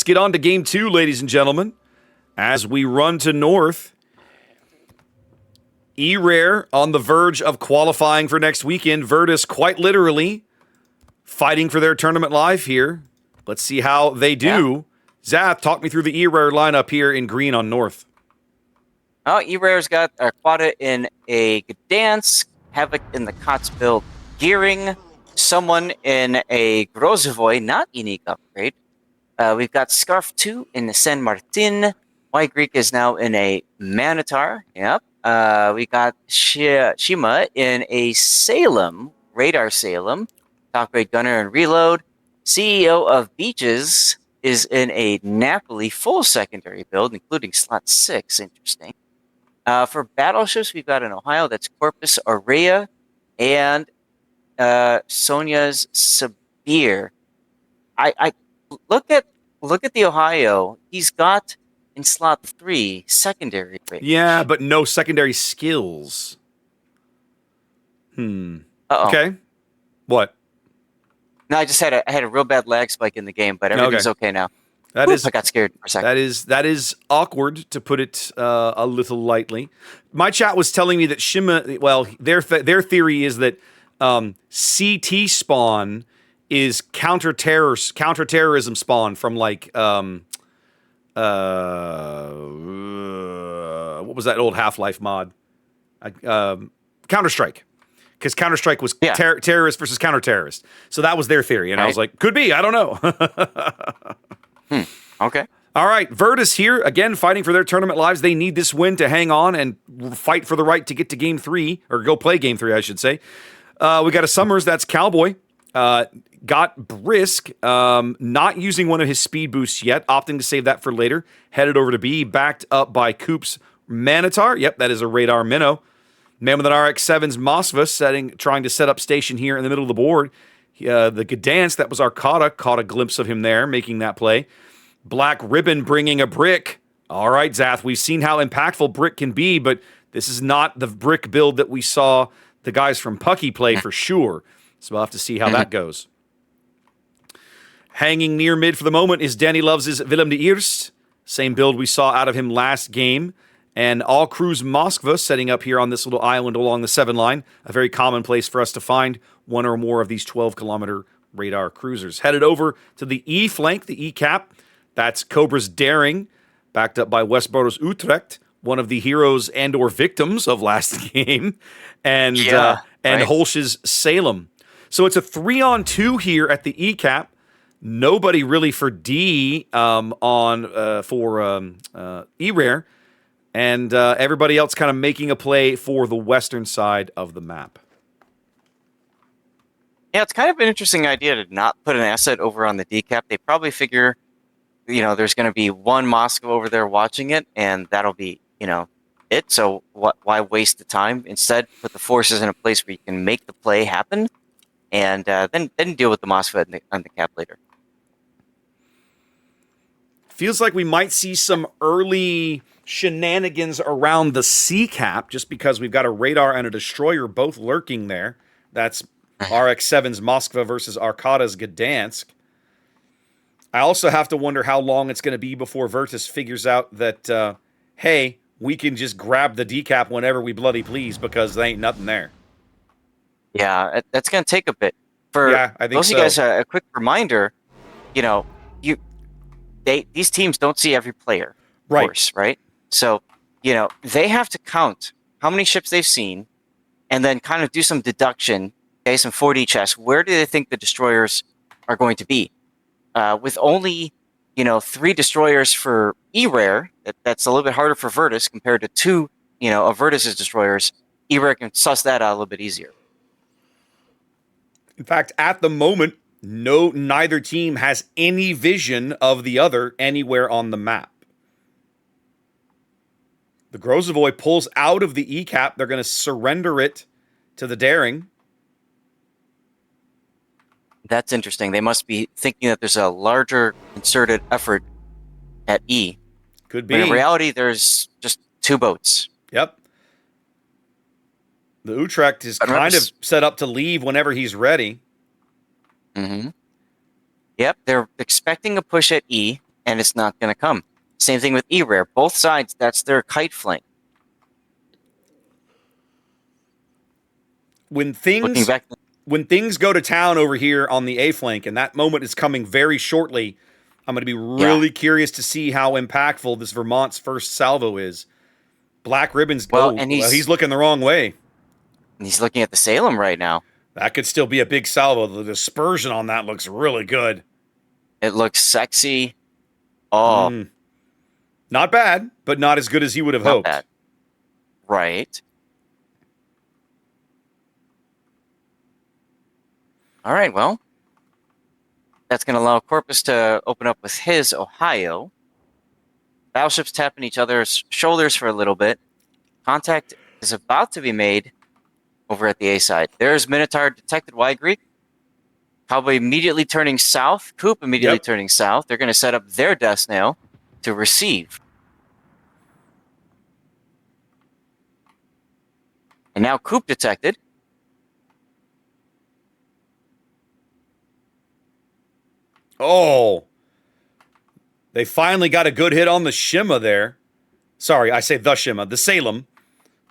let's get on to game 2, ladies and gentlemen. As we run to north, ERARE on the verge of qualifying for next weekend. VRTUS quite literally fighting for their tournament life here. Let's see how they do. Yeah. Zath, talk me through the ERARE lineup here in green on north. Oh, ERARE's got Arquata in a Gdansk, Havoc in the Kotzbill Gearing, someone in a Grozovoy, not unique upgrade. We've got Scarf 2 in the San Martin. Y Greek is now in a Manitar. Yep. We got Shima in a Salem, Radar Salem, top grade gunner and reload. CEO of Beaches is in a Napoli full secondary build, including slot 6. Interesting. For battleships, we've got an Ohio that's Corpus Aurea and Sonia's Sabir. I look at the Ohio. He's got in slot 3 secondary range. Yeah, but no secondary skills. Okay. What? No, I just had a real bad lag spike in the game, but everything's okay now. I got scared for a second. That is awkward, to put it a little lightly. My chat was telling me that Shima, well, their theory is that CT spawn is counterterrorism spawn from like what was that old Half-Life mod? Counter-Strike. Because Counter-Strike was terrorist versus counter-terrorist. So that was their theory. And I was like, could be, I don't know. Okay. All right, VRTUS here, again, fighting for their tournament lives. They need this win to hang on and fight for the right to get to Game 3, or go play Game 3, I should say. We got a Summers, that's Cowboy. Got Brisk, not using one of his speed boosts yet, opting to save that for later. Headed over to B, backed up by Coop's Manitar. Yep, that is a Radar Minnow. Man with an RX-7's Moskva trying to set up station here in the middle of the board. The Gdansk, that was Arcata, caught a glimpse of him there, making that play. Black Ribbon bringing a brick. All right, Zath, we've seen how impactful brick can be, but this is not the brick build that we saw the guys from Pucky play for sure. So we'll have to see how that goes. Hanging near mid for the moment is Danny Loves' Willem de Eerst. Same build we saw out of him last game. And All Cruise Moskva setting up here on this little island along the 7 line. A very common place for us to find one or more of these 12-kilometer radar cruisers. Headed over to the E flank, the E cap. That's Cobra's Daring, backed up by Westboro's Utrecht, one of the heroes and or victims of last game. And Holsch's Salem. So it's a 3-on-2 here at the E cap. Nobody really for D for ERARE. And everybody else kind of making a play for the western side of the map. Yeah, it's kind of an interesting idea to not put an asset over on the decap. They probably figure, there's going to be one Moscow over there watching it, and that'll be, it. So why waste the time? Instead, put the forces in a place where you can make the play happen, and then deal with the Moscow on the cap later. Feels like we might see some early shenanigans around the C cap, just because we've got a radar and a destroyer both lurking there. That's RX-7's Moskva versus Arcata's Gdansk. I also have to wonder how long it's going to be before VRTUS figures out that, hey, we can just grab the decap whenever we bloody please because there ain't nothing there. Yeah, that's going to take a bit. I think those of you guys, a quick reminder, these teams don't see every player, of course, right? So, they have to count how many ships they've seen and then kind of do some deduction, okay, some 4D chess. Where do they think the destroyers are going to be? With only, 3 destroyers for ERARE, that's a little bit harder for VRTUS compared to 2, of VRTUS's destroyers. ERARE can suss that out a little bit easier. In fact, at the moment, neither team has any vision of the other anywhere on the map. The Grozovoy pulls out of the E cap. They're going to surrender it to the Daring. That's interesting. They must be thinking that there's a larger concerted effort at E. Could be. But in reality, there's just 2 boats. Yep. The Utrecht is kind of set up to leave whenever he's ready. Mm-hmm. Yep, they're expecting a push at E. and it's not going to come. Same thing with ERARE. Both sides, that's their kite flank. When Looking things back, go to town over here on the A flank, and that moment is coming very shortly, I'm going to be really curious to see how impactful this Vermont's first salvo is. Black Ribbon's he's looking the wrong way. He's looking at the Salem right now. That could still be a big salvo. The dispersion on that looks really good. It looks sexy. Oh. Not bad, but not as good as he would have hoped. Bad. Right. All right, well, that's going to allow Corpus to open up with his Ohio. Battleships tapping each other's shoulders for a little bit. Contact is about to be made over at the A side. There's Minotaur detected Y Greek. Cowboy immediately turning south. Coop immediately turning south. They're going to set up their death snail to receive. And now Coop detected. Oh. They finally got a good hit on the Shima there. Sorry, I say the Shima, the Salem.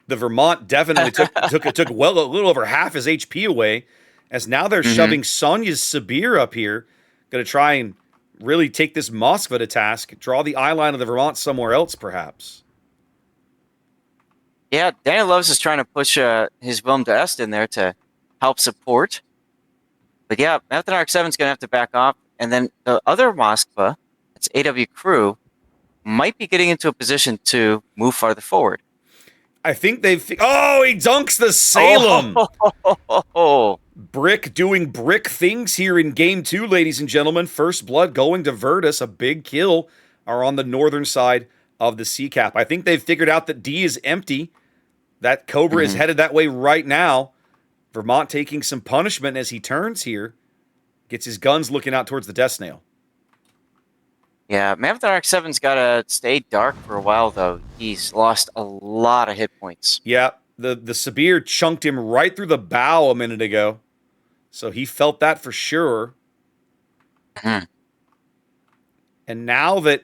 The Vermont definitely took well a little over half his HP away, as now they're shoving Sonya's Sibir up here. Going to try and really take this Moskva to task, draw the eye line of the Vermont somewhere else, perhaps. Yeah, Daniel Loves is trying to push his Wilhelm de Est in there to help support. But yeah, Marathon RX-7 is going to have to back off. And then the other Moskva, it's AW Crew, might be getting into a position to move farther forward. I think they've... Oh, he dunks the Salem! Brick doing brick things here in Game 2, ladies and gentlemen. First blood going to VRTUS. A big kill are on the northern side of the sea cap. I think they've figured out that D is empty. That Cobra is headed that way right now. Vermont taking some punishment as he turns here. Gets his guns looking out towards the Death Snail. Yeah, Marathon RX-7's got to stay dark for a while, though. He's lost a lot of hit points. Yeah, the Sibir chunked him right through the bow a minute ago. So he felt that for sure. And now that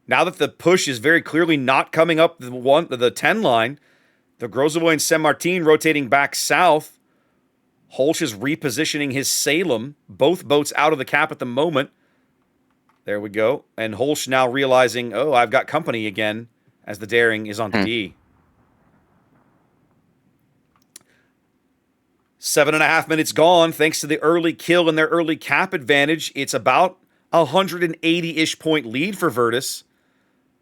the push is very clearly not coming up the 10 line, the Grozovoy and Saint Martin rotating back south. Holsch is repositioning his Salem. Both boats out of the cap at the moment. There we go. And Holsch now realizing, oh, I've got company again, as the Daring is on D. 7.5 minutes gone, thanks to the early kill and their early cap advantage. It's about 180-ish point lead for VRTUS,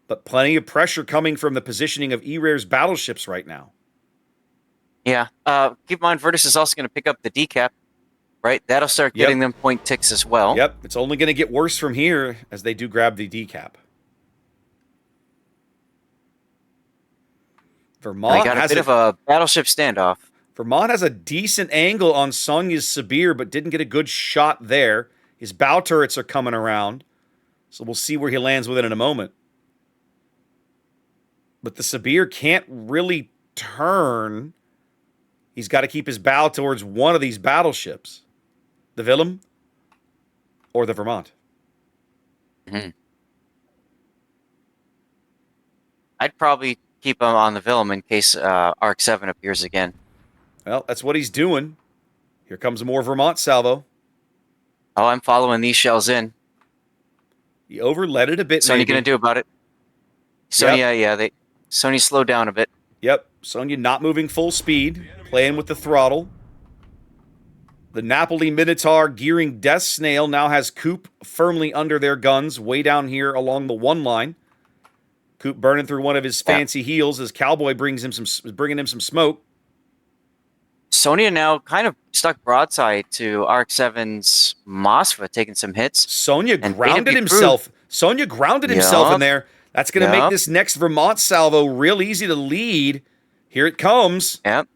but plenty of pressure coming from the positioning of ERARE's battleships right now. Yeah. Keep in mind, VRTUS is also going to pick up the decap, right? That'll start getting them point ticks as well. Yep. It's only going to get worse from here as they do grab the decap. Vermont got a bit of a battleship standoff. Vermont has a decent angle on Sonya's Sibir, but didn't get a good shot there. His bow turrets are coming around, so we'll see where he lands with it in a moment. But the Sibir can't really turn. He's got to keep his bow towards one of these battleships. The Wilhelm or the Vermont. I'd probably keep him on the Wilhelm in case RX-7 appears again. Well, that's what he's doing. Here comes more Vermont salvo. Oh, I'm following these shells in. He overlet it a bit. So what are you going to do about it? Sonya, Sonya slowed down a bit. Yep, Sonya not moving full speed, playing with the throttle. The Napoli Minotaur gearing Death Snail now has Coop firmly under their guns, way down here along the one line. Coop burning through one of his fancy heels as Cowboy bringing him some smoke. Sonya now kind of stuck broadside to RX-7's Moskva, taking some hits. Sonya grounded himself. Sonya grounded himself in there. That's going to make this next Vermont salvo real easy to lead. Here it comes. Yep.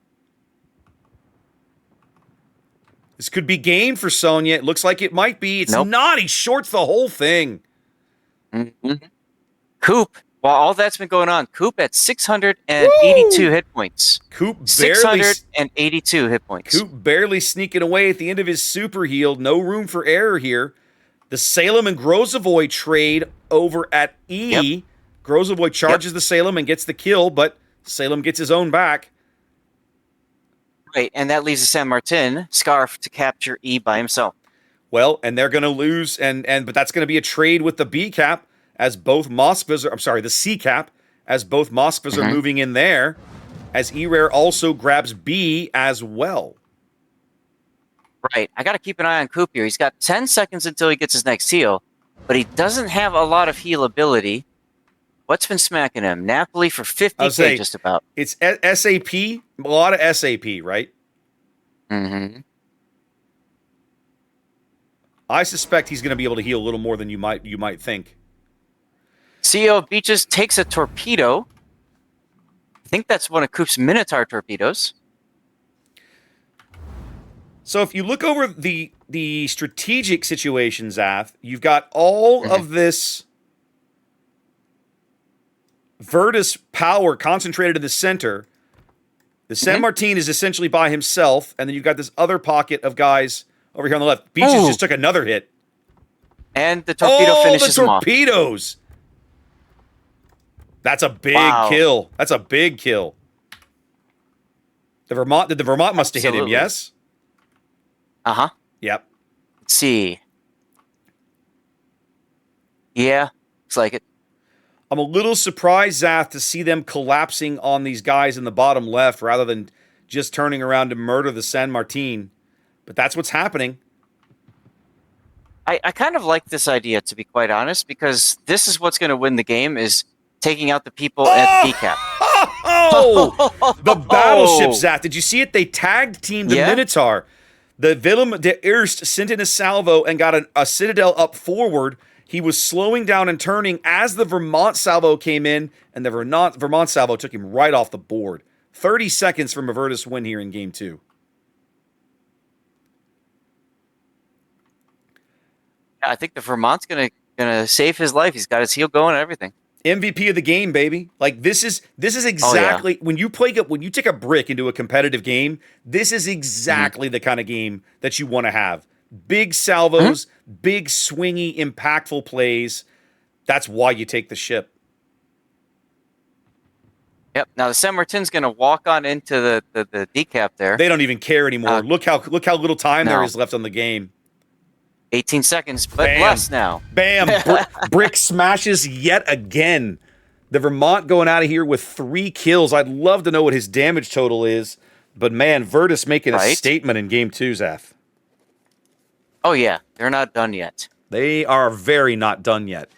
This could be game for Sonya. It looks like it might be. It's not. He shorts the whole thing. Coop, while all that's been going on, Coop at 682 hit points. Coop barely 682 hit points. Coop barely sneaking away at the end of his super heal. No room for error here. The Salem and Grozovoy trade over at E. Yep. Grozovoy charges the Salem and gets the kill, but Salem gets his own back. Right, and that leaves the San Martin Scarf to capture E by himself. Well, and they're going to lose, but that's going to be a trade with the B cap as both Moskvas are, the C cap, as both Moskvas are moving in there, as ERARE also grabs B as well. Right, I got to keep an eye on Coop here. He's got 10 seconds until he gets his next heal, but he doesn't have a lot of heal ability. What's been smacking him? Napoli for 50k just about. It's SAP, a lot of SAP, right? Mm-hmm. I suspect he's going to be able to heal a little more than you might think. CEO of Beaches takes a torpedo. I think that's one of Coop's Minotaur torpedoes. So if you look over the strategic situation, Zath, you've got all of this VRTUS power concentrated in the center. The San Martin is essentially by himself, and then you've got this other pocket of guys over here on the left. Beaches just took another hit. And the torpedo finishes him off. Torpedoes! That's a big kill. That's a big kill. The Vermont must have hit him, yes? Uh-huh. Yep. Let's see. Yeah, looks like it. I'm a little surprised, Zath, to see them collapsing on these guys in the bottom left rather than just turning around to murder the San Martin. But that's what's happening. I kind of like this idea, to be quite honest, because this is what's going to win the game, is taking out the people at the B-cap. Oh! The battleship, Zath. Did you see it? They tagged team the Minotaur. The Willem de Eerst sent in a salvo and got a Citadel up forward. He was slowing down and turning as the Vermont salvo came in, and the Vermont salvo took him right off the board. 30 seconds from a VRTUS win here in Game 2. I think the Vermont's gonna save his life. He's got his heel going and everything. MVP of the game, baby. Like this is exactly when you take a brick into a competitive game, this is exactly the kind of game that you want to have. Big salvos, big swingy, impactful plays. That's why you take the ship. Yep. Now the San Martin's going to walk on into the decap there. They don't even care anymore. Look how little time there is left on the game. 18 seconds, but less now. Bam! Brick smashes yet again. The Vermont going out of here with 3 kills. I'd love to know what his damage total is, but man, VRTUS making a statement in Game 2, Zaf. Oh yeah, they're not done yet. They are very not done yet.